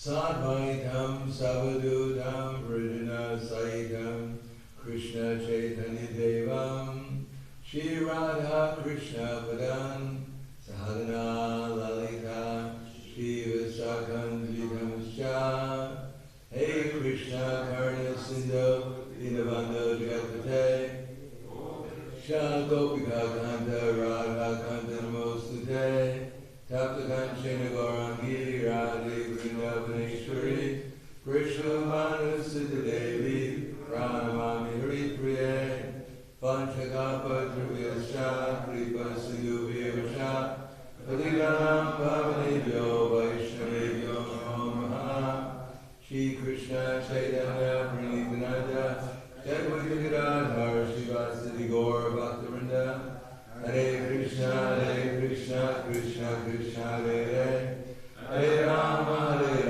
Sadvaitam Savadutam Vrijana Saitam Krishna Chaitanya Devam Shri Radha Krishna Padan Sahadana Lalita Shri Visakham Jitamscha Hare Krishna Karna Sindhu Dinavando Jagatpate Shah Gopika Kanta Radha Kanta Namostute Tapta Kanchana Gaurangi Radhe Vrindavaneshwari Vishwamana Devi Pranamami Hari Priye Panchakapa Triviyascha Kripa Sindhu Vyavascha Patiganam Pavanebhyo Vaishnavebhyo Namo Namaha Shri Krishna Chaitanya Pranitananda Jagavati Giridhar Srivasadi Gaur Bhaktivinoda Hare Krishna, Krishna Krishna, Hare Hare, Hare Rama,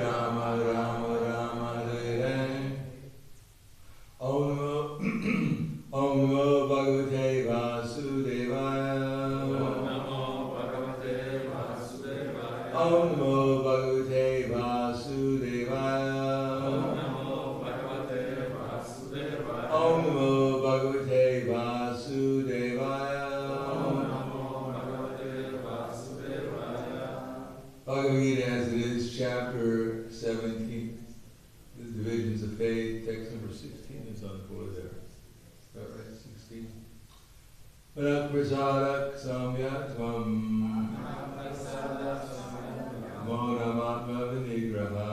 Rama Rama, Hare Hare. Om Namo Bhagavate Vasudevaya. Om Namo Bhagavate Vasudevaya. Om Namo Bhagavate Vasudevaya. Om Namo Bhagavate Vasudevaya. Om Namo Bhagavate Vasudevaya. Bhagavad Gita as it is, chapter 17, the divisions of faith, text number 16 is on the board there. Is that right? 16. Manaprasadak samyatvam monamatma vinigraha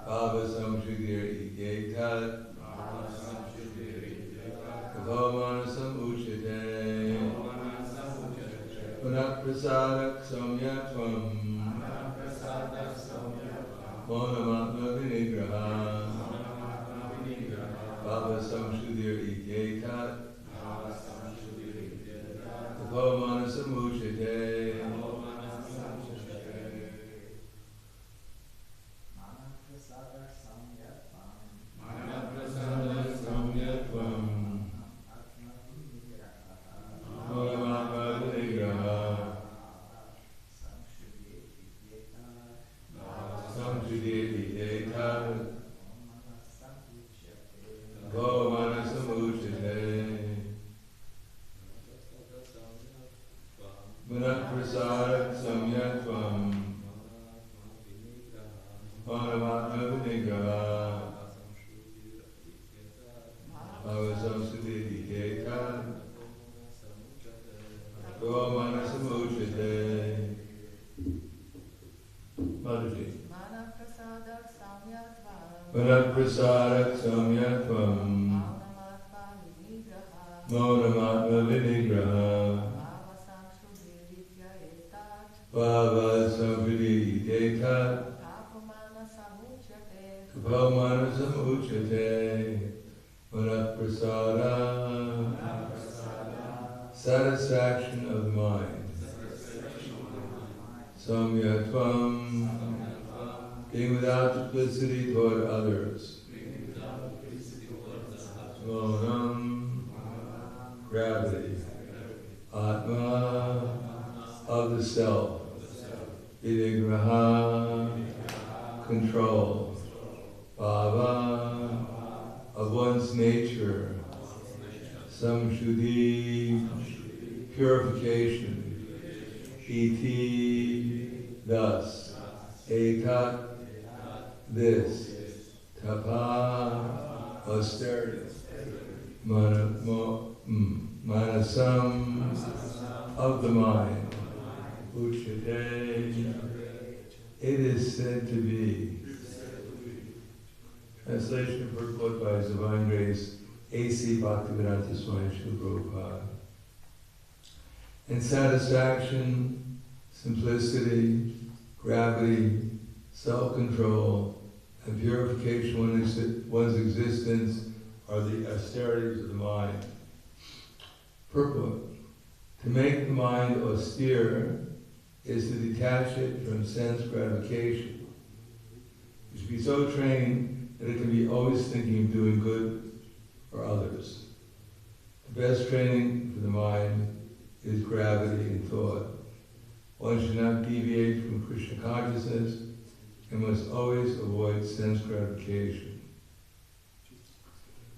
bhava samshudir iketat kavamana samuchite Manaprasadak samyatvam monamatma vinigraha bhava samshudir iketat tapomana samuchite. Manaprasadak samyatvam monamatma vinigraha bhava samshudir tapomana samuchate. Manaprasada, satisfaction of the mind. Samyatvam, being without duplicity toward others. Monam, gravity. Atma, of the self. Vinigraha, control. Bhava, of one's nature. Samshuddhi, purification. Iti, thus. Etat, this. Tapa, austerity. Manasam, of the mind. Uchate, it is said to be. Translation of purport by His Divine Grace, A.C. Bhaktivedanta Swami Srila Prabhupada. And satisfaction, simplicity, gravity, self-control, and purification of one's existence are the austerities of the mind. Purport. To make the mind austere is to detach it from sense gratification. You should be so trained that it can be always thinking of doing good for others. The best training for the mind is gravity in thought. One should not deviate from Krishna consciousness and must always avoid sense gratification.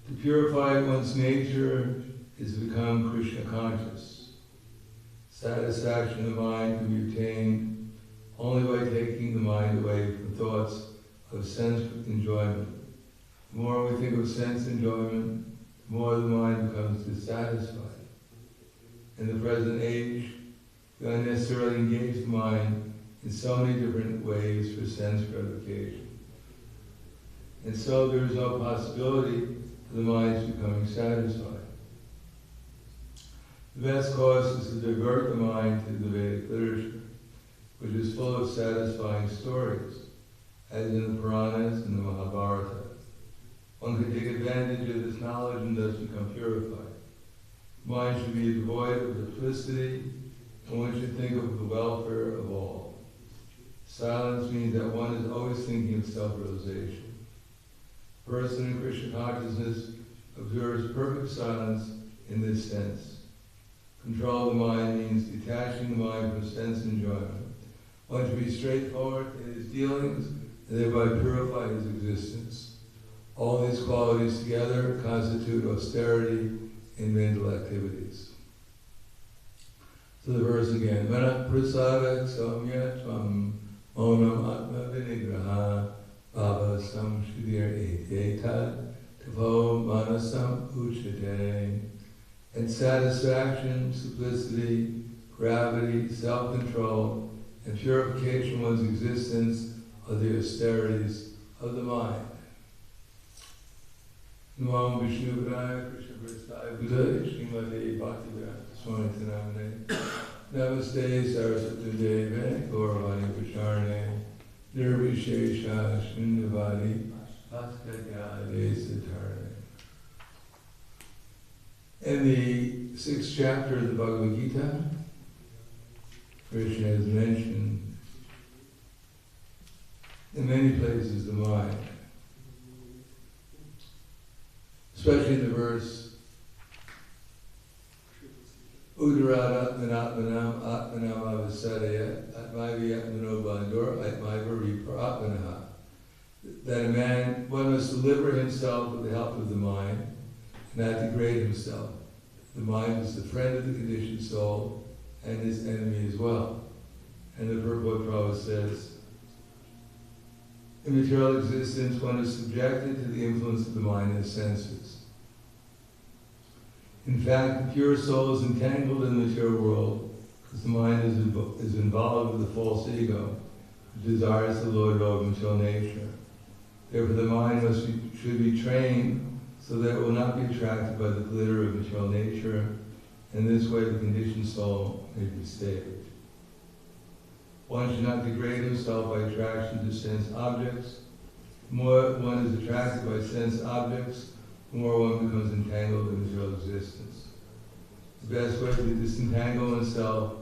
To purify one's nature is to become Krishna conscious. Satisfaction of the mind can be attained only by taking the mind away from thoughts of sense enjoyment. The more we think of sense enjoyment, the more the mind becomes dissatisfied. In the present age, we unnecessarily engage the mind in so many different ways for sense gratification. And so there is no possibility for the mind's becoming satisfied. The best course is to divert the mind to the Vedic literature, which is full of satisfying stories, as in the Puranas and the Mahabharata. One can take advantage of this knowledge and thus become purified. The mind should be devoid of duplicity, and one should think of the welfare of all. Silence means that one is always thinking of self-realization. A person in Krishna consciousness observes perfect silence in this sense. Control of the mind means detaching the mind from sense enjoyment. One should be straightforward in his dealings and thereby purify his existence. All these qualities together constitute austerity in mental activities. So the verse again, Mana prasada samya tvam onam atma vinigraha bhava samshudir etad tavo manasam uchate. And satisfaction, simplicity, gravity, self-control, and purification of one's existence are the austerities of the mind. Namo Vishnu Vinaya Krishna Prasthaya Buddha Shrimati Bhakti-yoga Swami Tanamane Namaste Saraswati Deve Gauravani Pacharne Nirvishesha Shindavadi Bhaskadhyade Siddharne. In the 6th chapter of the Bhagavad Gita, Krishna has mentioned in many places the mind, especially in the verse Udarada Atmanatmanam Atmanam Avasadaya Atmaivi Atmano Bandor Atmaivari Paratmanaha. That a man, one must deliver himself with the help of the mind, not degrade himself. The mind is the friend of the conditioned soul and his enemy as well. And the Purport Prabhupada says, in material existence, one is subjected to the influence of the mind and senses. In fact, the pure soul is entangled in the material world because the mind is involved with the false ego, which desires to lord over material nature. Therefore, the mind should be trained so that it will not be attracted by the glitter of material nature, and this way the conditioned soul may be saved. One should not degrade himself by attraction to sense objects. The more one is attracted by sense objects, the more one becomes entangled in material existence. The best way to disentangle oneself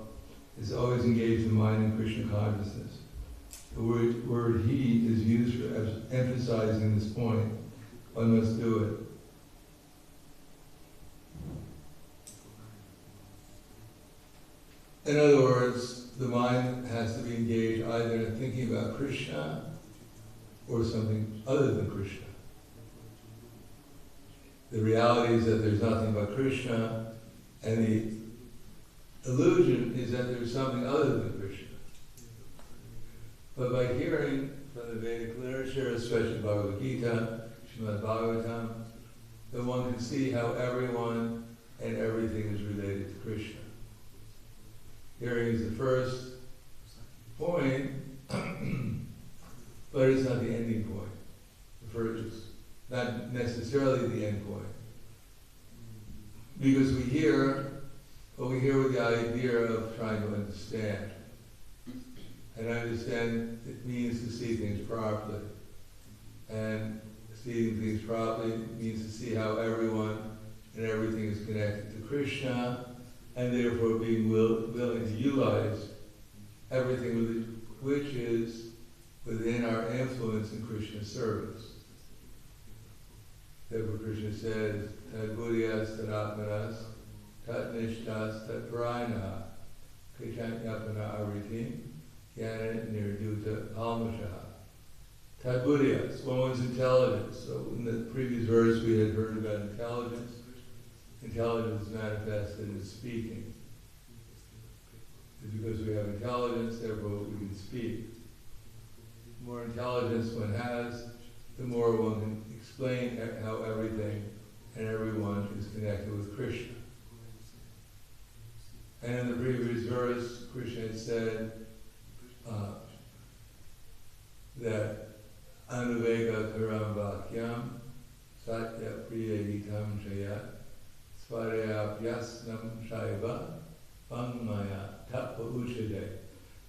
is always engage the mind in Krishna consciousness. The word he is used for emphasizing this point. One must do it. In other words, the mind has to be engaged either in thinking about Krishna or something other than Krishna. The reality is that there's nothing but Krishna, and the illusion is that there's something other than Krishna. But by hearing from the Vedic literature, especially Bhagavad Gita, Srimad Bhagavatam, then one can see how everyone and everything is related to Krishna. Hearing is the first point, but it's not the ending point. The first, not necessarily the end point. Because we hear, but we hear with the idea of trying to understand. And understand, it means to see things properly. And seeing things properly means to see how everyone and everything is connected to Krishna, and therefore being willing to utilize everything which is within our influence in Krishna's service. Therefore Krishna says, Tad buddhyas tad atmanas, tad nishtas tad parayana. Kachanyapana Aritim, Yana Nirduta Almashaha. Tadbuddhya, one's intelligence. So in the previous verse we had heard about intelligence. Intelligence is manifested in speaking. It's because we have intelligence, therefore we can speak. The more intelligence one has, the more one can explain how everything and everyone is connected with Krishna. And in the previous verse, Krishna had said that Anuvega karam vakyam satya priya hitam jaya svaraya pyasnam shaiva bangmaya tappa uchade.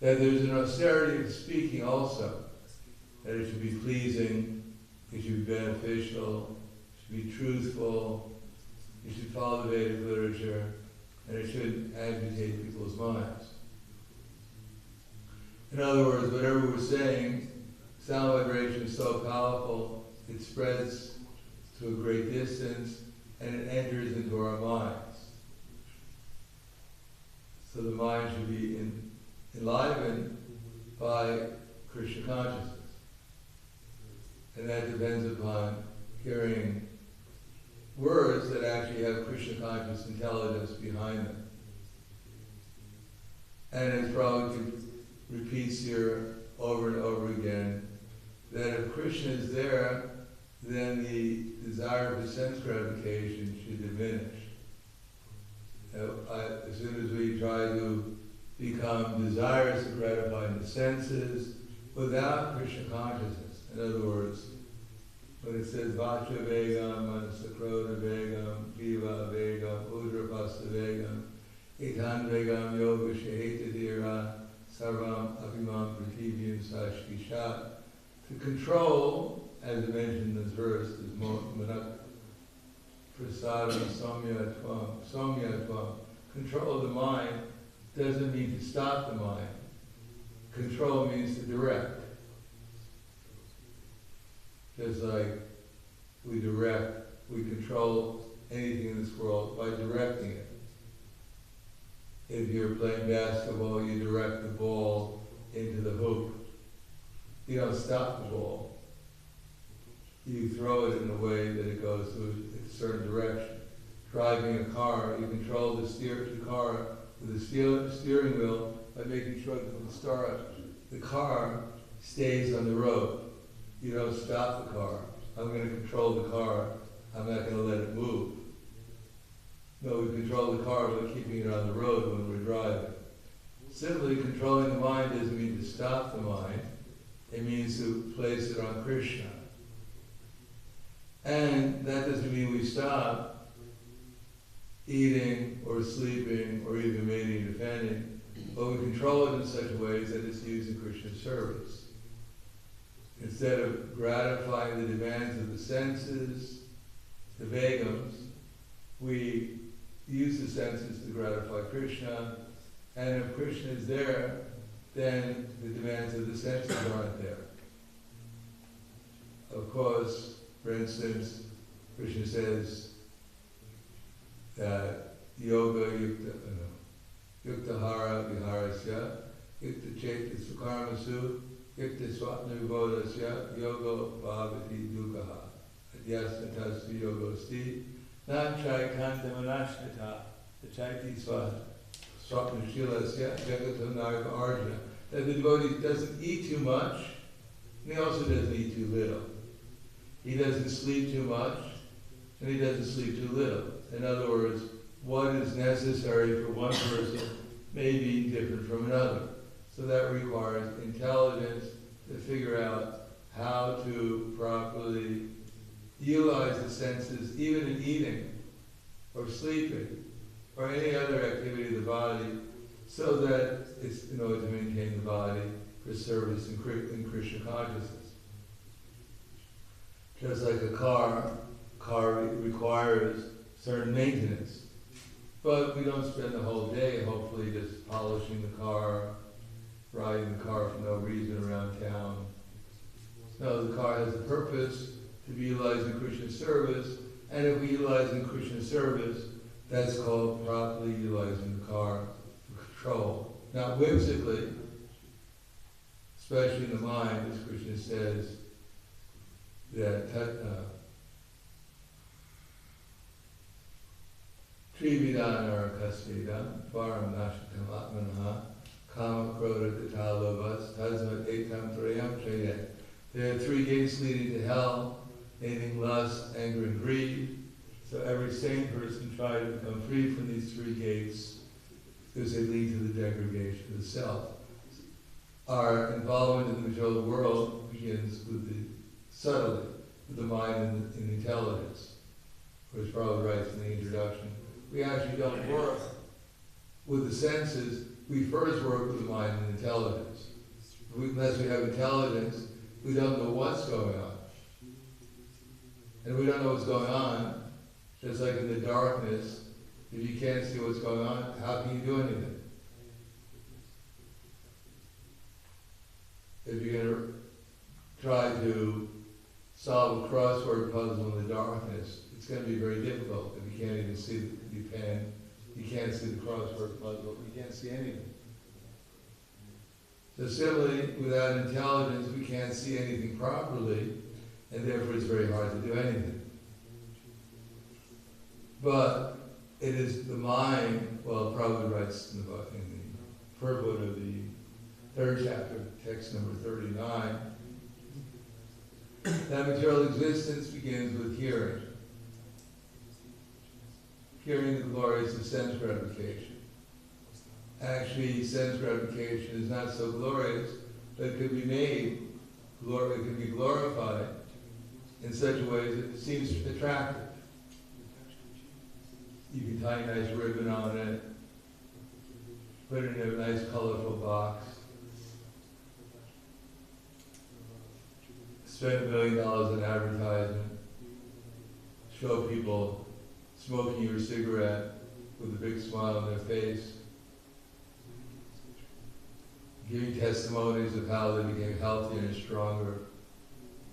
That there's an austerity of speaking also, that it should be pleasing, it should be beneficial, it should be truthful, it should follow the Vedic literature, and it shouldn't agitate people's minds. In other words, whatever we're saying, sound vibration is so powerful, it spreads to a great distance, and it enters into our minds. So the mind should be enlivened by Krishna consciousness. And that depends upon hearing words that actually have Krishna conscious intelligence behind them. And as Prabhupada repeats here over and over again, that if Krishna is there, then the desire for sense gratification should diminish. As soon as we try to become desirous of gratifying the senses without Krishna consciousness, in other words, when it says Vacha Vegam, Manasakroda Vegam, Jiva Vegam, Udrapasta Vegam, Itan Vegam Yoga Sheheta Dira, Sarvam Abhimam Prativyam Sashkishat. To control, as I mentioned in this verse, is Manak Prasadam Somyatvam. Control of the mind doesn't mean to stop the mind. Control means to direct. Just like we control anything in this world by directing it. If you're playing basketball, you direct the ball into the hoop. You don't stop the ball. You throw it in a way that it goes to a certain direction. Driving a car, you control the car with the steering wheel by making sure that from the start, the car stays on the road. You don't stop the car. I'm going to control the car. I'm not going to let it move. No, we control the car by keeping it on the road when we're driving. Simply controlling the mind doesn't mean to stop the mind. It means to place it on Krishna. And that doesn't mean we stop eating or sleeping or even mating and defending, but we control it in such ways that it's used in Krishna's service. Instead of gratifying the demands of the senses, the vegams, we use the senses to gratify Krishna, and if Krishna is there, then the demands of the senses aren't there. Of course, for instance, Krishna says that yoga yukta hara viharasya, yukta chaita sukarmasu, yukta swapna vibodasya, yoga bhavati dukkha, adhyasantasya yogosti, nanchai kanta manashnata, achaiti swapna shilasya, jagatanarva arjuna. That the devotee doesn't eat too much, and he also doesn't eat too little. He doesn't sleep too much, and he doesn't sleep too little. In other words, what is necessary for one person may be different from another. So that requires intelligence to figure out how to properly utilize the senses, even in eating, or sleeping, or any other activity of the body, so that it's in order to maintain the body for service in Krishna consciousness. Just like a car requires certain maintenance. But we don't spend the whole day, hopefully, just polishing the car, riding the car for no reason around town. No, the car has a purpose to be utilized in Krishna's service, and if we utilize in Krishna's service, that's called properly utilizing the car for control. not whimsically, especially in the mind, as Krishna says, that Trividana Kasvidam, Varam Nashikam Atmanaha, Kama Krodha Tatalovas, Tasmat Ekam Trayam Chayat. There are three gates leading to hell, naming lust, anger, and greed. So every sane person tries to become free from these three gates because they lead to the degradation of the self. Our involvement in the material world begins with the subtlety, with the mind and the intelligence, which probably writes in the introduction. We actually don't work with the senses. We first work with the mind and intelligence. Unless we have intelligence, we don't know what's going on. And we don't know what's going on, just like in the darkness, if you can't see what's going on, how can you do anything? If you're going to try to solve a crossword puzzle in the darkness, it's going to be very difficult if you can't even see the pen, you can't see the crossword puzzle, you can't see anything. So similarly, without intelligence, we can't see anything properly, and therefore it's very hard to do anything. But it is the mind, well, it probably writes in the purport of the third chapter, text number 39, that material existence begins with hearing. Hearing the glories of sense gratification. Actually, sense gratification is not so glorious, but it could be made, it can be glorified in such a way that it seems attractive. You can tie a nice ribbon on it, put it in a nice colorful box, spend $1 million in advertisement, show people smoking your cigarette with a big smile on their face, giving testimonies of how they became healthier and stronger.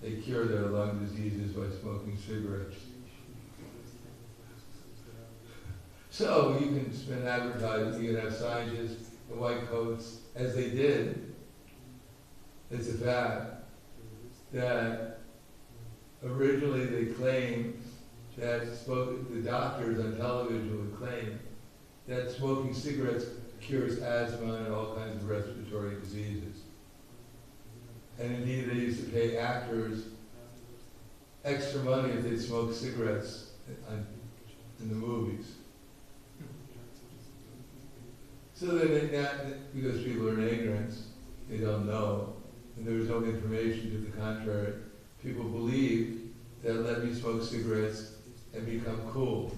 They cured their lung diseases by smoking cigarettes. So you can spend advertising, you can have scientists in white coats, as they did. It's a fact that originally they claimed that the doctors on television would claim that smoking cigarettes cures asthma and all kinds of respiratory diseases. And indeed they used to pay actors extra money if they smoked cigarettes in the movies. So then, because people are in ignorance, they don't know, and there was no information to the contrary, people believed that let me smoke cigarettes and become cool.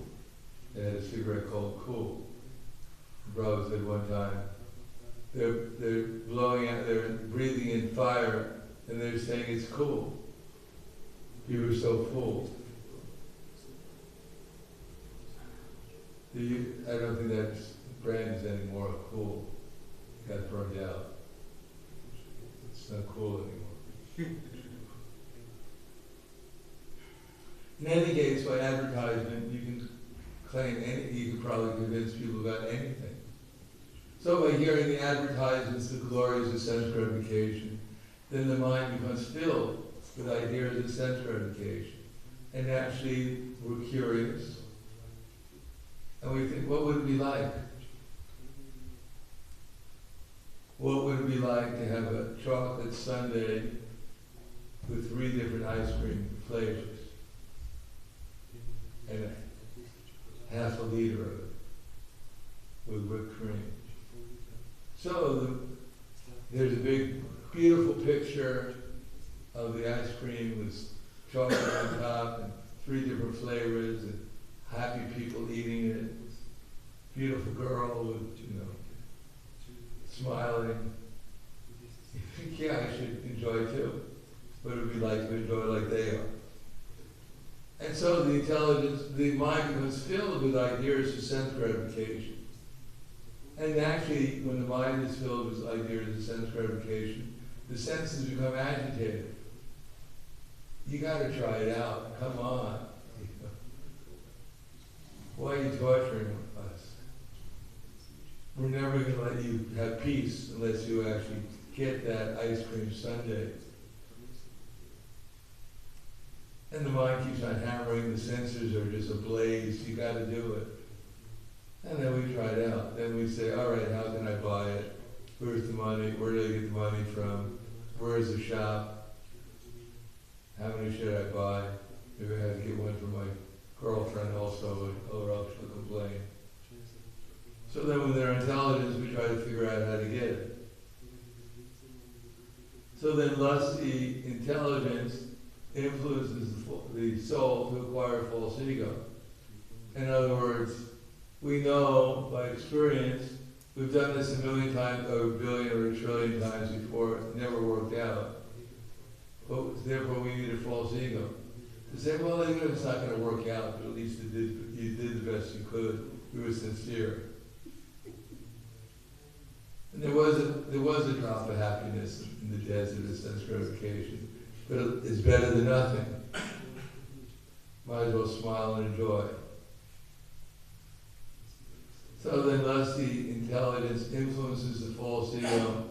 They had a cigarette called Cool. The Brahma said one time, they're blowing out, they're breathing in fire, and they're saying it's cool. You were so full. I don't think that brand is anymore cool. It got burned out. It's not cool anymore. In any case, by advertisement, you can claim you can probably convince people about anything. So by hearing the advertisements, the glories of sense gratification, then the mind becomes filled with ideas of sense gratification. And actually, we're curious. And we think, what would it be like? What would it be like to have a chocolate sundae with 3 different ice cream flavors? And half a liter of it with whipped cream. So there's a big, beautiful picture of the ice cream with chocolate on top and 3 different flavors and happy people eating it. Beautiful girl with, smiling. You think, yeah, I should enjoy too. What it would be like to enjoy like they are. And so the intelligence, the mind becomes filled with ideas of sense gratification. And actually, when the mind is filled with ideas of sense gratification, the senses become agitated. You got to try it out. Come on. Why are you torturing us? we're never going to let you have peace unless you actually get that ice cream sundae. And the mind keeps on hammering, the senses are just ablaze, you got to do it. And then we try it out. Then we say, all right, how can I buy it? Where's the money? Where do I get the money from? Where's the shop? How many should I buy? Maybe I have to get one for my girlfriend also, or else she'll complain. So then with our intelligence, we try to figure out how to get it. So then lusty intelligence influences the soul to acquire false ego. In other words, we know by experience, we've done this a million times, or a billion or a trillion times before, it never worked out. But therefore we need a false ego. To say, well, even if it's not going to work out, but at least you did the best you could, you were sincere. And there was a drop of happiness in the desert of sense gratification, but it's better than nothing. Might as well smile and enjoy. So then lusty intelligence influences the false ego,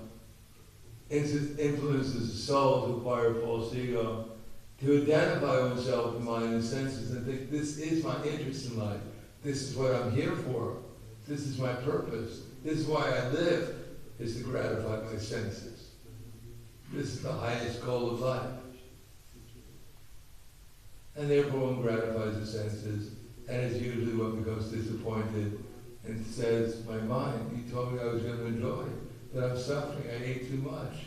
influences the soul to acquire false ego, to identify oneself with mind and senses and think, this is my interest in life, this is what I'm here for, this is my purpose, this is why I live, is to gratify my senses. This is the highest goal of life. And therefore one gratifies the senses, and it's usually one becomes disappointed and says, my mind, you told me I was going to enjoy, but I'm suffering, I ate too much.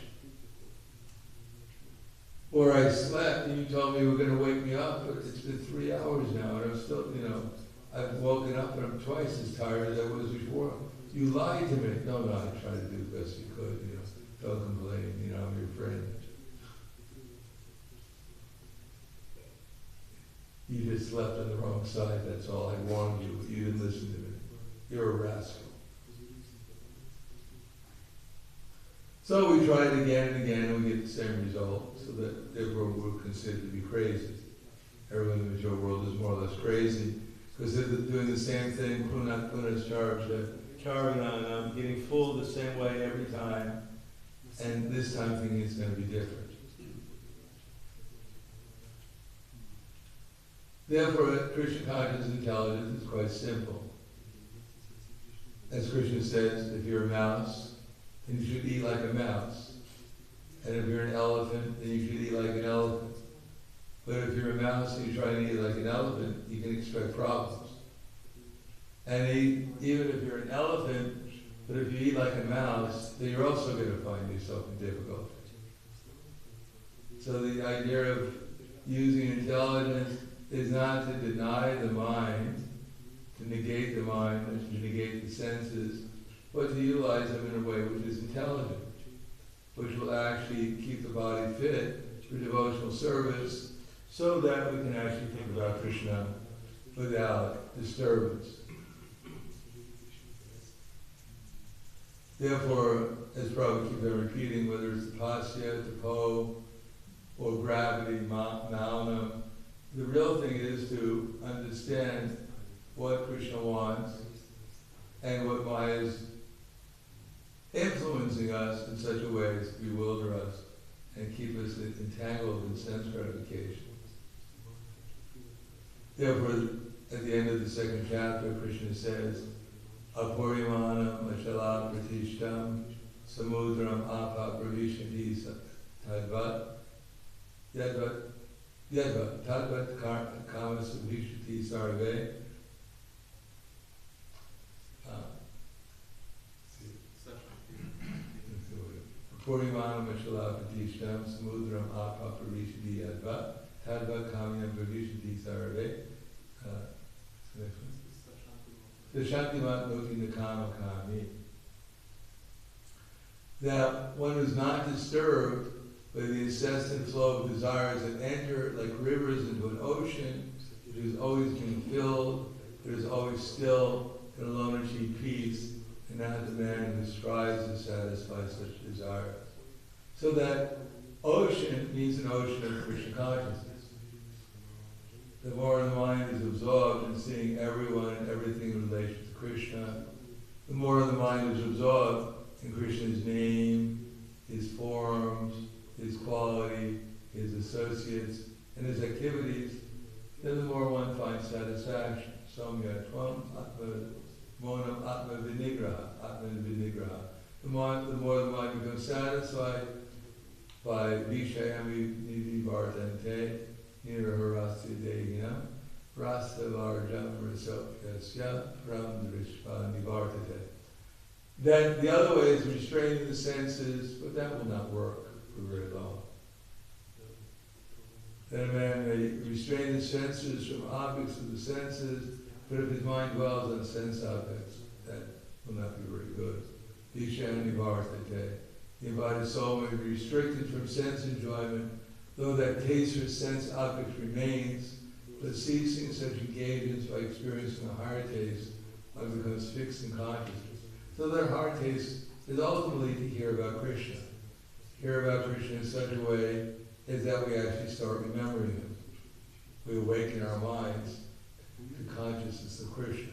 Or I slept and you told me you were going to wake me up, but it's been 3 hours now and I'm still, I've woken up and I'm twice as tired as I was before. You lied to me. No, I tried to do the best you could, don't complain, I'm your friend. You just slept on the wrong side, that's all. I warned you, but you didn't listen to me. You're a rascal. So we try it again and again, and we get the same result, so that therefore we're considered to be crazy. Everyone in the material world is more or less crazy, because they're doing the same thing, punas charvanam, getting full the same way every time, and this time thinking it's going to be different. Therefore, Krishna consciousness intelligence is quite simple. As Krishna says, if you're a mouse, then you should eat like a mouse. And if you're an elephant, then you should eat like an elephant. But if you're a mouse and you try to eat like an elephant, you can expect problems. And even if you're an elephant, but if you eat like a mouse, then you're also going to find yourself in difficulty. So the idea of using intelligence is not to deny the mind, to negate the mind, to negate the senses, but to utilize them in a way which is intelligent, which will actually keep the body fit for devotional service, so that we can actually think about Krishna without disturbance. Therefore, as Prabhupada keeps on repeating, whether it's tapasya, tapo, or gravity, mauna, the real thing is to understand what Krishna wants and what Maya is influencing us in such a way as to bewilder us and keep us entangled in sense gratification. Therefore, at the end of the second chapter, Krishna says, Apurimanam achala pratishtam samudram apa pravishanti tadvat yadvat tadvat kama savishati sarve Apurimanam achala pratishtam samudram apa pravishanti yadvat tadvat kama pravishanti sarve the Shantimat Noti Nakama Kami. That one is not disturbed by the incessant flow of desires that enter like rivers into an ocean, which is always being filled, that is always still, and alone achieve peace, and not the man who strives to satisfy such desires. So that ocean means an ocean of Krishna consciousness. The more the mind is absorbed in seeing everyone and everything in relation to Krishna, the more the mind is absorbed in Krishna's name, his forms, his quality, his associates, and his activities, then the more one finds satisfaction. Samya tvam atma monam atma vinigraha. The more the mind becomes satisfied by vishayami nidivardante niraharasya dehina rastavarjam rasopyasya pramdrishpa nivartate. Then the other way is restraining the senses, but that will not work for very long. Then a man may restrain the senses from objects of the senses, but if his mind dwells on sense objects, that will not be very good. The embodied soul may be restricted from sense enjoyment, though that taste for sense objects remains, but ceasing such engagements by experiencing a higher taste, one becomes fixed in consciousness. So that higher taste is ultimately to hear about Krishna. Hear about Krishna in such a way as that we actually start remembering him. We awaken our minds to consciousness of Krishna.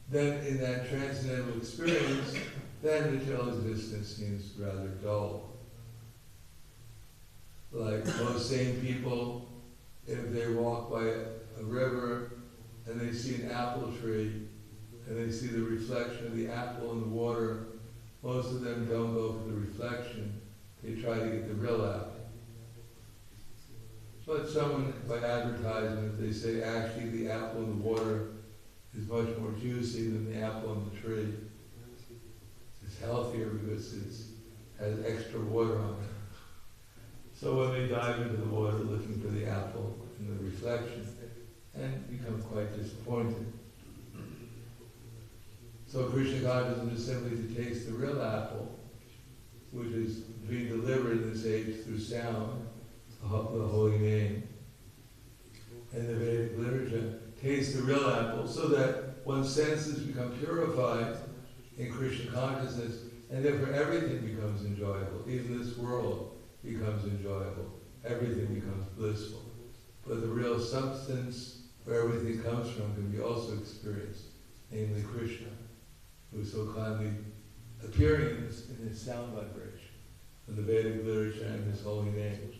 Then in that transcendental experience, then material existence seems rather dull. Like most sane people, if they walk by a river and they see an apple tree and they see the reflection of the apple in the water, most of them don't go for the reflection, they try to get the real apple. But someone, by advertisement, if they say actually the apple in the water is much more juicy than the apple in the tree, it's healthier because it has extra water on it. So when they dive into the water looking for the apple in the reflection, and become quite disappointed. So Krishna consciousness is simply to taste the real apple, which is being delivered in this age through sound, the holy name, and the Vedic literature. Taste the real apple so that one's senses become purified in Krishna consciousness, and therefore everything becomes enjoyable. Even this world becomes enjoyable. Everything becomes blissful. But the real substance where everything comes from can be also experienced, namely Krishna, who is so kindly appearing in his sound vibration, in the Vedic literature and his holy name.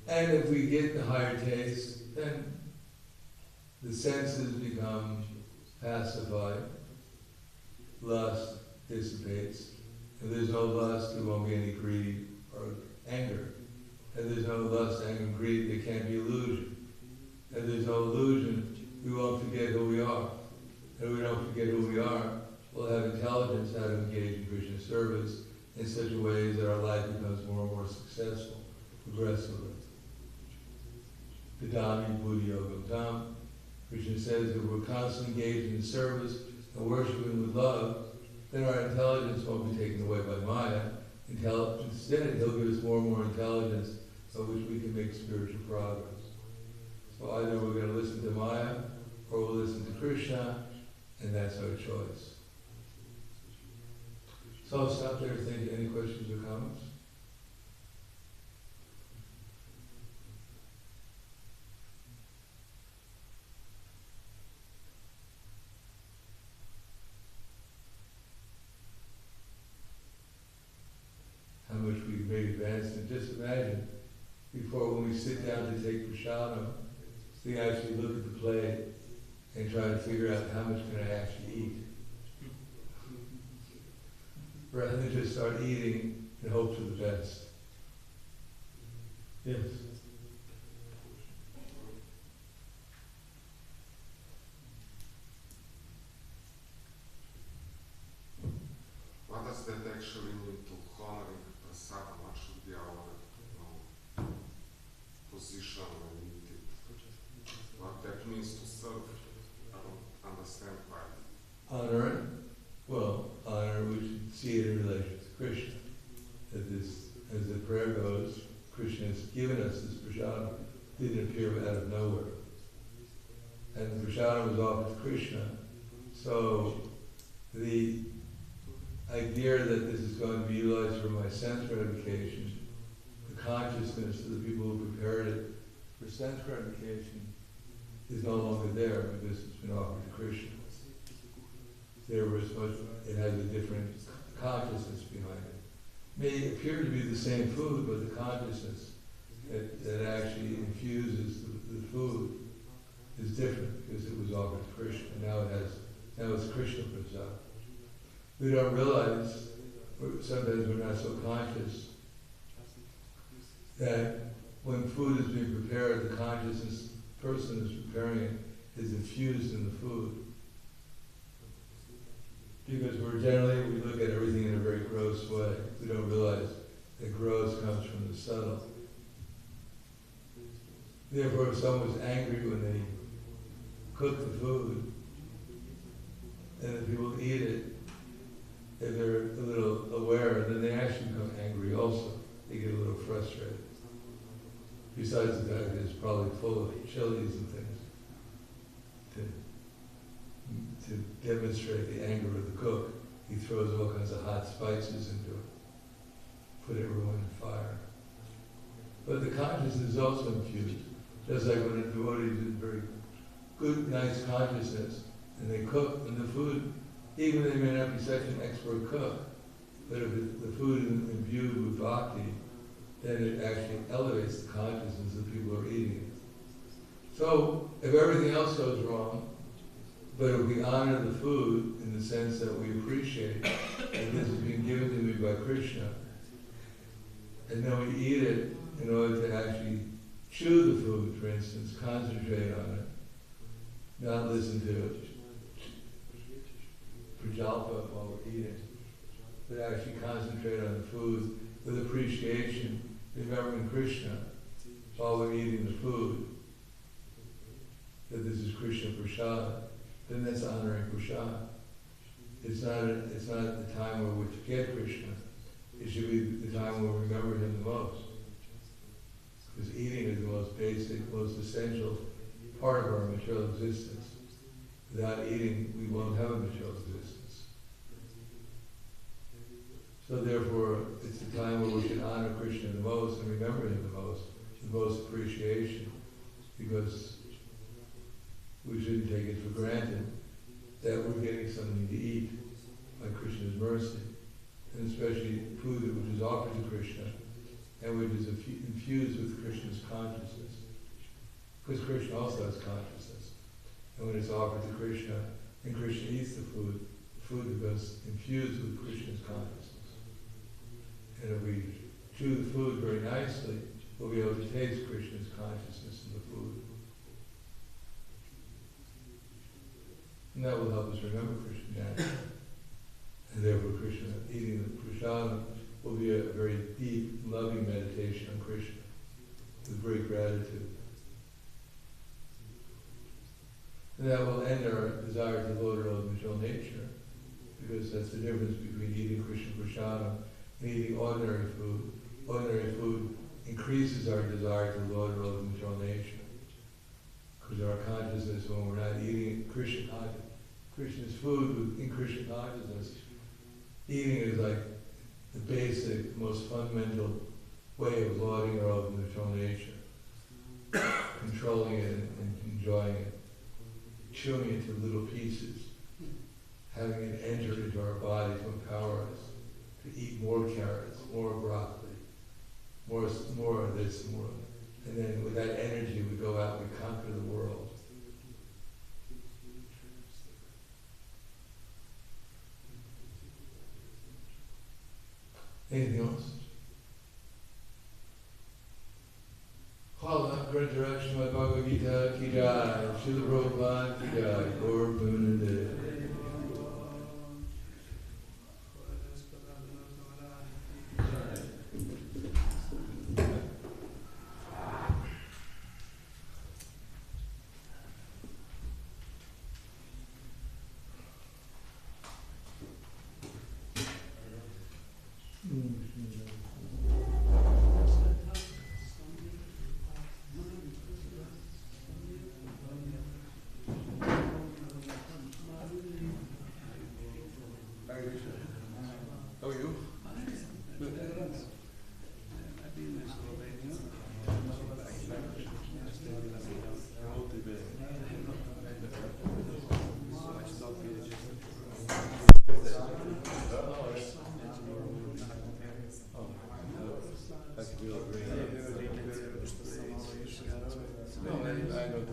And if we get the higher taste, then the senses become pacified, lust dissipates. If there's no lust, there won't be any greed or anger. If there's no lust, anger, and greed, there can't be illusion. If there's no illusion, we won't forget who we are. If we don't forget who we are, we'll have intelligence how to engage in Krishna's service in such a way that our life becomes more and more successful, progressively. Vidami Buddhi Yogam Tam. Krishna says that we're constantly engaged in service and worshiping with love, then our intelligence won't be taken away by Maya. Instead, he'll give us more and more intelligence by which we can make spiritual progress. So either we're going to listen to Maya or we'll listen to Krishna, and that's our choice. So I'll stop there. Think any questions or comments? How much we've made advanced, and just imagine, before when we sit down to take prasadam, we actually look at the plate and try to figure out how much can I actually eat. Rather than just start eating and hope for the best. Yes? What does that actually mean to honoring prasadam? What should be our position when we eat it? What that means to serve? I don't understand quite. Honor it. Well, honor, we should see it in relation to Krishna. That this, as the prayer goes, Krishna has given us this prasadam. It didn't appear out of nowhere. And the prasadam was offered to Krishna. So the idea that this is going to be utilized for my sense gratification, the consciousness of the people who prepared it for sense gratification, is no longer there because it's been offered to Krishna. Therefore, it has a different consciousness behind it. It may appear to be the same food, but the consciousness that actually infuses the food is different because it was offered to Krishna. Now it's Krishna Prasad. We don't realize, sometimes we're not so conscious, that when food is being prepared, the consciousness person who's preparing it is infused in the food. Because we look at everything in a very gross way. We don't realize that gross comes from the subtle. Therefore, if someone's angry when they cook the food, and if people eat it, if they're a little aware, then they actually become angry also. They get a little frustrated. Besides the fact that it's probably full of chilies and things to demonstrate the anger of the cook. He throws all kinds of hot spices into it, put everyone in fire. But the consciousness is also infused. Just like when a devotee is in very good, nice consciousness, and they cook, and the food, even they may not be such an expert cook, but if the food is imbued with bhakti, then it actually elevates the consciousness of people who are eating it. So, if everything else goes wrong, but if we honor the food in the sense that we appreciate that this is being given to me by Krishna, and then we eat it in order to actually chew the food, for instance, concentrate on it, not listen to prajalpa while we're eating, but actually concentrate on the food with appreciation, remembering Krishna while we're eating the food, that this is Krishna Prasad, then that's honoring Prasad. It's not the time where we forget Krishna. It should be the time where we remember him the most. Because eating is the most basic, most essential part of our material existence. Without eating, we won't have a material existence. So therefore, it's the time where we should honor Krishna the most and remember him the most appreciation, because we shouldn't take it for granted that we're getting something to eat by Krishna's mercy, and especially food which is offered to Krishna and which is infused with Krishna's consciousness. Because Krishna also has consciousness. And when it's offered to Krishna, and Krishna eats the food becomes infused with Krishna's consciousness. And if we chew the food very nicely, we'll be able to taste Krishna's consciousness in the food. And that will help us remember Krishna naturally. And therefore Krishna, eating the prasadam, will be a very deep, loving meditation on Krishna, with great gratitude. And that will end our desire to load our own material nature, because that's the difference between eating Krishna prasadam and eating ordinary food. Ordinary food increases our desire to load our own material nature. Because our consciousness, when we're not eating Krishna's food in Krishna consciousness, eating is like the basic, most fundamental way of lauding our own material nature, controlling it and enjoying it, chewing it to little pieces, having it enter into our body to empower us to eat more carrots, more broccoli, more of this, more. And then with that energy we go out and we conquer the world. Anything else? Hvala Krishna Srimad Bhagavad Gita ki jai, Srila Prabhupada ki jai, Gaur Premanande. feel great. No, I don't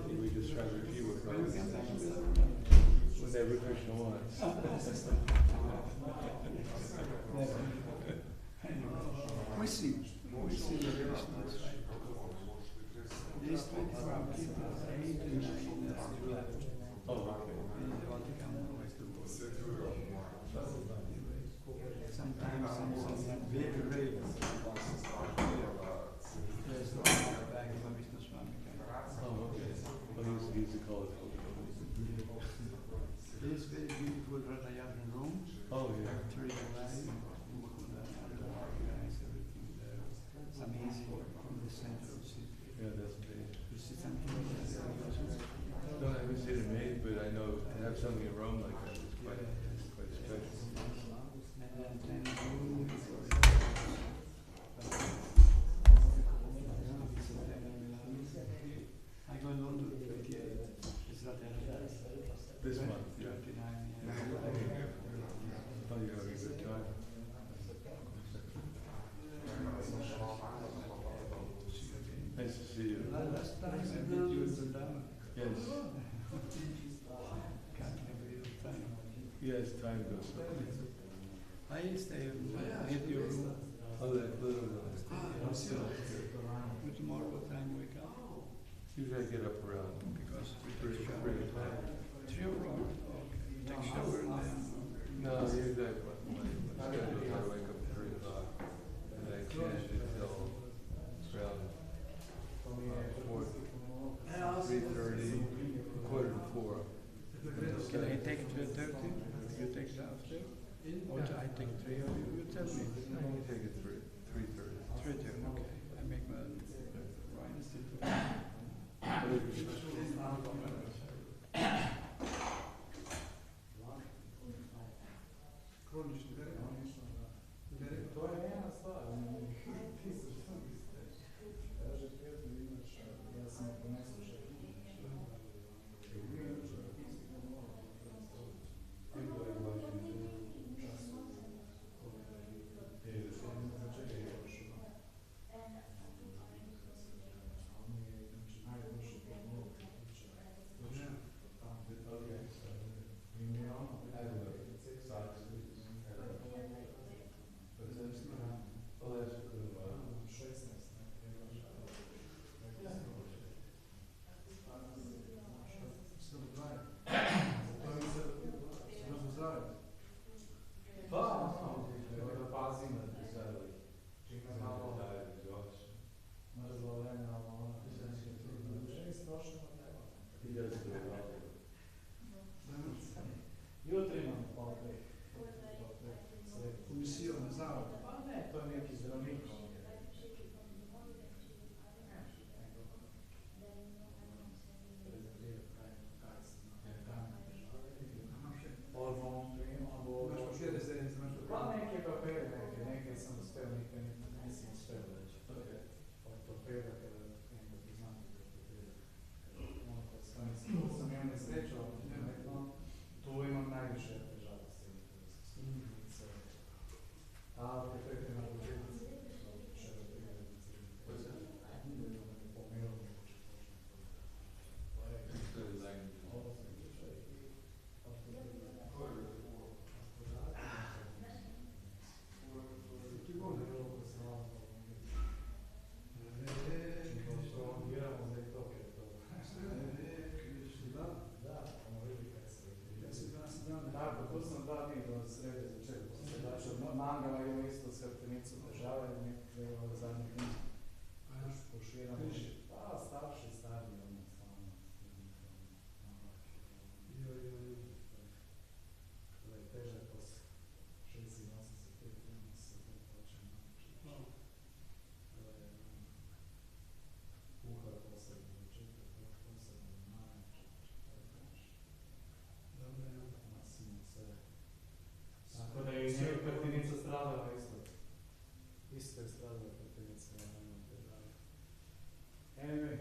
think we just try to repeat whatever Krishna wants. We see the Krishna's right. These 24 Kirtans are 8 and 9 left. Oh, okay. And they want to come always to work. Sometimes some big raves. There's no back of Vishnu Swami. Oh, okay. Well, he's a colorful. This very beautiful Ratayana room. Oh, yeah. Very live. Organize everything there. It's amazing from the center of the city. Yeah, that's big. You see something like that? No, I haven't seen it made, but I know to have something in Rome like that is quite special. And then room for I go in London 28. It's not there. This month, yeah. 29, yeah. Oh, you're having a good time. Nice to see you. Last time I met you in Vrindavan. Yes. Can't remember your time. Yes, time goes by. I stay at your room. Oh, that little one. Tomorrow what time we come? Usually I get up around Because we three take shower. o'clock. 3 o'clock. Okay. Take shower and then. No, usually my schedule is I wake up at 3 o'clock and I can't until around 3:30, 4:45. Can I take it 3:30? You take it after? Or I take 3 or you tell me? No, you take it 3:30. 3:30, okay. I make my To je jedna stvar, kaže prijatelj imaš, ja sam ako ne slušao. Jutro imam potreb. Komisijo na zavod. Pa ne, to je neki zdravnik. Pa neke papere, neke sam uspel, neke nisam uspel reći. Ortopeda, kada nekako znam ortopeda. Tu sam imam nesreću, tu imam najviše težava s tim. Stupnice, a ortoped je na početnici. Tako, tu sam 2 dni do srede začel, Mangala je isto s hrbtenico težave, nekaj zadnjih dni. Poširam, pa starši, stari, ono, stvarno. Da je težak od 86, 85, se to počne naučiti. Kuhar posebno začetak, posebno najče, masimo sve. Tako da je i njega hrbtenica stradala isto. Isto je stradala hrbtenica, ja nemam težave. Anyway,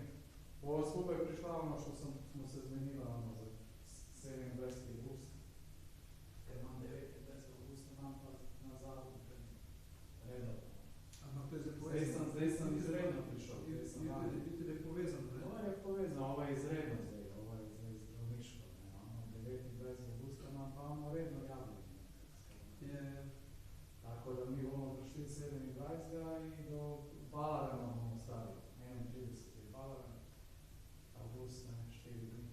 ga i do Balarama bomo stavili. 31. je Balaram, avgusta 4 dni.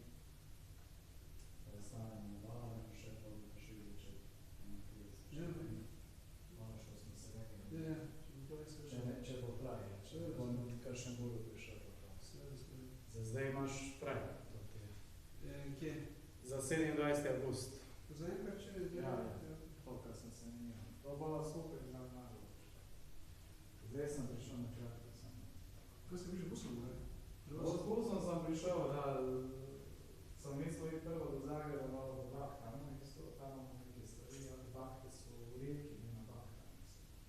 Prestanemo na Balaram, še potem Šiviće 31. Ono što smo se rekli. Če bo trajalo, če bo kakšen bodo prišel do prav. Za zdaj imaš trajalo. Kje? Za 27. avgust. Zaenkrat če je To, kar sem se menjal. To bo skupaj na nago. Zdaj sem prišel na kratko samo. Kaj si prišel busom, ne? Od busom sem prišel, da sem mislil iti prvo do Zagreba, malo do Baktana, isto, tam imamo neke stvari, ali Bakte so v Rijeki, ne na Baktana,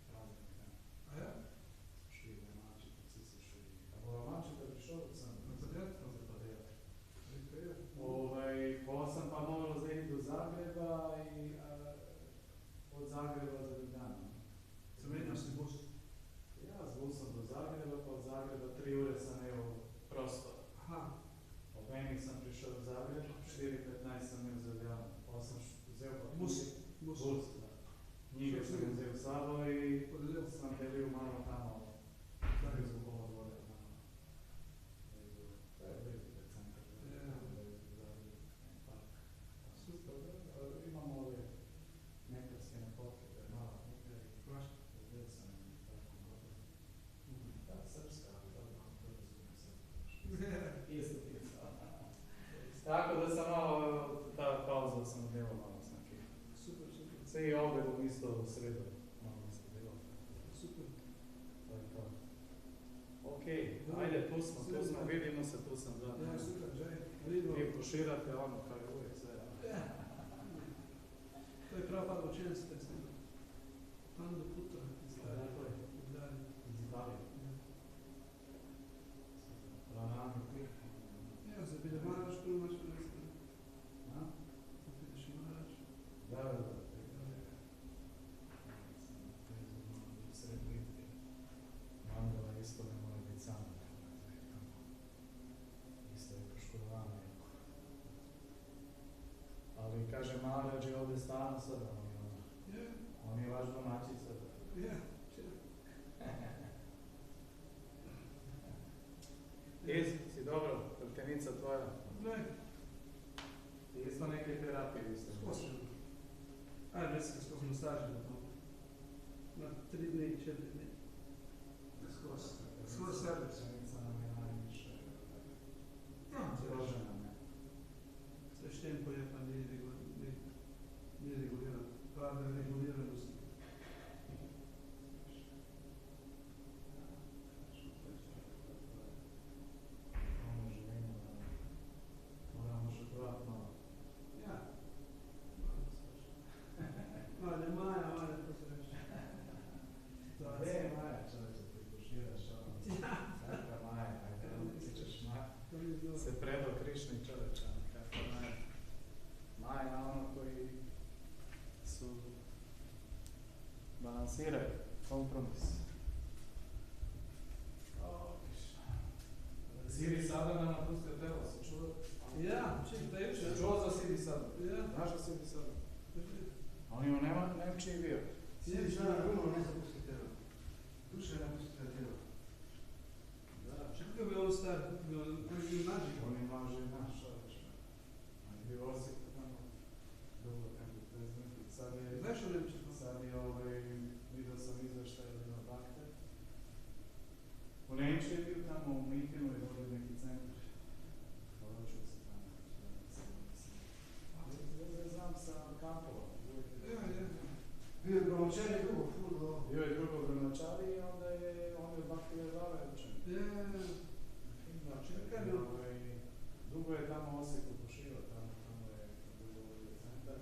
praznik tam. A ja? Šli v Mačita, vsi so šli. A bo Mačita prišel, da sem Zapadjati? zapadjati. Pa sem pa moral zdaj iti do Zagreba i od Zagreba do Ljubljana. Zamenjal si bus? Ja, z busom do Zagreba, pa od Zagreba 3 ure sem imel prosto. Aha. Ob enih sem prišel v Zagreb, 4:15 sem imel za Ljubljano. Pa sem vzel pa Bus. Bus, da. Knjige sem vzel v sabo i Podelil. sem delil malo tamo, tako z Bohova dvore. To je veliki centar. Super, imamo ove nekarske napotke, to je mala knjiga i zdaj sam tako dobro. Da, srpska, ali da vam to razumijem srpska. Isto pisao. Tako da sam malo, ta pauza sam delao malo s nekim. Super. Sve i ovdje bom isto u sredu malo isto delao. Super. To je to. Okej, ajde, tu smo, vidimo se, tu sam da. Ja, super, žaj. Vi poširate ono kao je uvijek sve. Ja. To je prav par učenstvo, s njim. Tam do puta. Iz Italije. Ranami klika. Ja, za bile maraš, prvo imaš vrsta. A? Za vidiš maraš. Da. Sred Litke. Mandala isto ne mora biti sama. Isto je poškodovana jako. Ali kaže Maharaj je ovdje stano sada, on je vaš domaćin sada. Ja, Si dobro, vrtenica tvoja. ne. Ti isto neke terapije isto. Skočim. Ajde, recimo, skoro smo stažili na tom. Na 3 dni, 4 dni. Skoro servis. Vrtenica nam je najviše. Ja, Zgrožena me. Sve tempo je pa nije regulirano. Pravda je reguliranost. Moramo žrtvovati malo. Ja. Maja, to se reče. Gdje je Maja, čovječe, ti poširaš ono? Kakva Maja, ti ćeš se predao Krišni čovječe, kakva Maja. Maja na ono koji su balansiraju, kompromis. Siri sada nam napustio telo, si čuo? Ja, da je Si čuo za Siri sada? Ja. Znaš za Siri sada? On ima nema čiji bio. Sidi sada na rumu, ne zapusti telo. Duša je napustila telo. Da. Kako je ovo star? On je mlađi naš, čovječe. On je bio Osijek tamo. Dugo tempo prezimiti. Sad je... Znaš o Nemče? Sad je vidio sam izveštaj na Bakte. U Nemči je bio tamo u Mihenu i vodio neki centar. Poročio se tamo. Ali znam sa kampova. Ja. Bio je bromačar i drugo, Bio je drugo bromačar i onda je on je bhakti-joga učen. Ja. Dugo je tamo Osijeku pošivao, tamo je dugo vodio centar.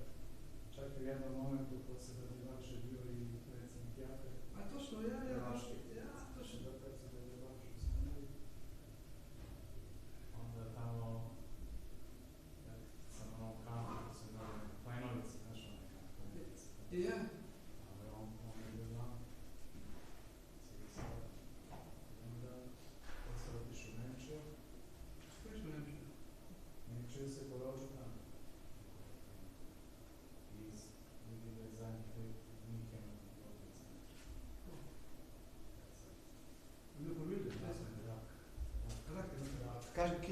Čak i u jednom momentu poslije da bi lakše bio i predsjednik Jake. A točno, ja, točno. Da predsjednik je lakše smanjili. Onda tamo, sam onom kampu, ko se zove Plajnovici, znaš onaj kamp, Plajnovici. Ja. Ali on je bio dan. Onda posle otišu u Nemčiju. Što je Nemče? Nemčiju se poročio tamo. I vidim da je zadnjih let Mihenu ovdje centar.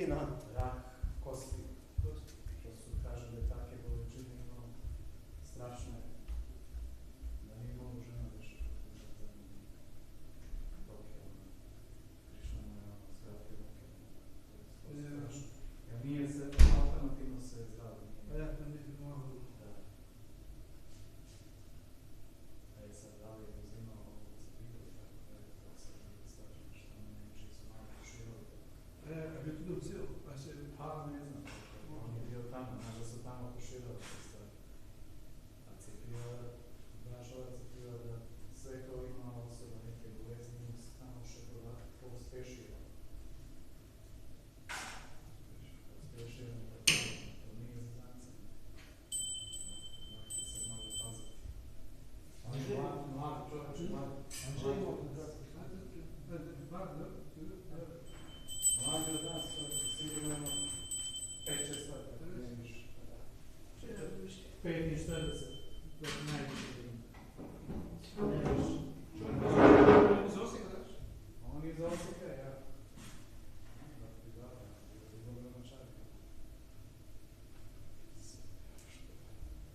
Kolina. rak kosti. Što su kažu da je takve bolečine imao strašne, da nije mogu žena više doke, Krišna mu je skratio doke. To je strašno. Jer nije se, alternativno se zdravio. Ja to nisam mogu. Da. A je sad da li je uzimao obozevanje tako da je to sad nije strašno što ne neči su malo poširali. A bi tu docio, pa se... Pa ne znam, on je bio tamo, možda su tamo poširali te stvari. A cepio, naš ovaj cepio da sve ko ima osoba neke bolezni mu se tamo še pospešio. Pospešio je to nije za znancem. Morate se malo paziti. On je mlad čovječ, mlad. Mladi od nas, sigurno ima 5-6 let, ne više. 5-40, to je najviše ima. Ne više. Iz Osijeka daš? On je iz Osijeka, ja.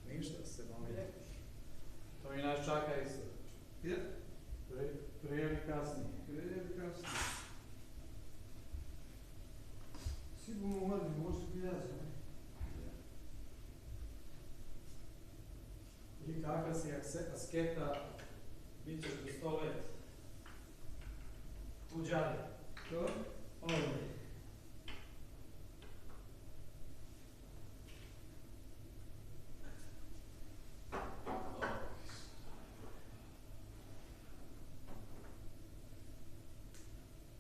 Ništa se molim. To mi naš čaka isto. Ja. Prije ili kasnije. Prije ili kasnije. Svi bomo umrli, možda prijazno. I kakva si asketa, bit ćeš do 100 let. U džari. To? Ovdje.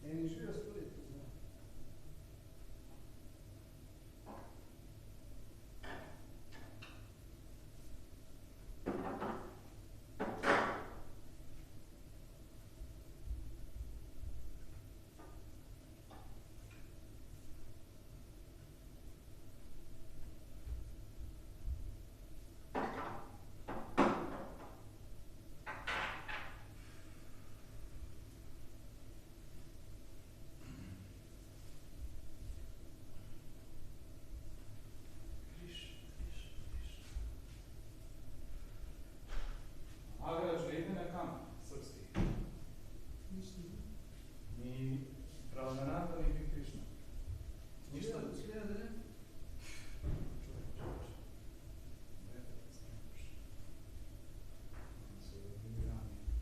Eni živa stoljetja, znam. Agrač da ide na kamp, srpski. Ni pravdanata, ni bi Krišna. Ništa da se. Slijede, ne?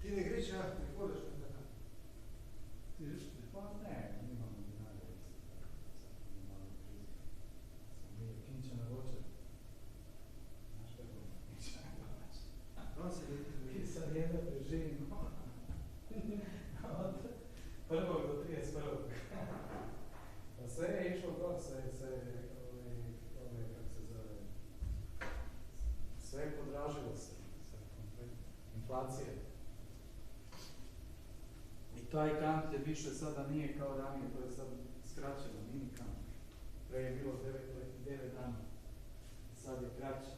Ti ne griče, ja ne hodeš na takav. Ti nešto ne? Pa ne, nimamo dinarja. Malo krizi. Sam bio kinčana voća. Znaš kako je kinčana voća? On se ne I sad jedno preživim. Od 1. do 31. Pa sve je išlo to, sve kako se zove, sve je podražilo se, inflacija. I taj kamp je više sada nije kao ranije, to je sad skraćeno, mini kamp. Pre je bilo 9 dana, sad je kraće.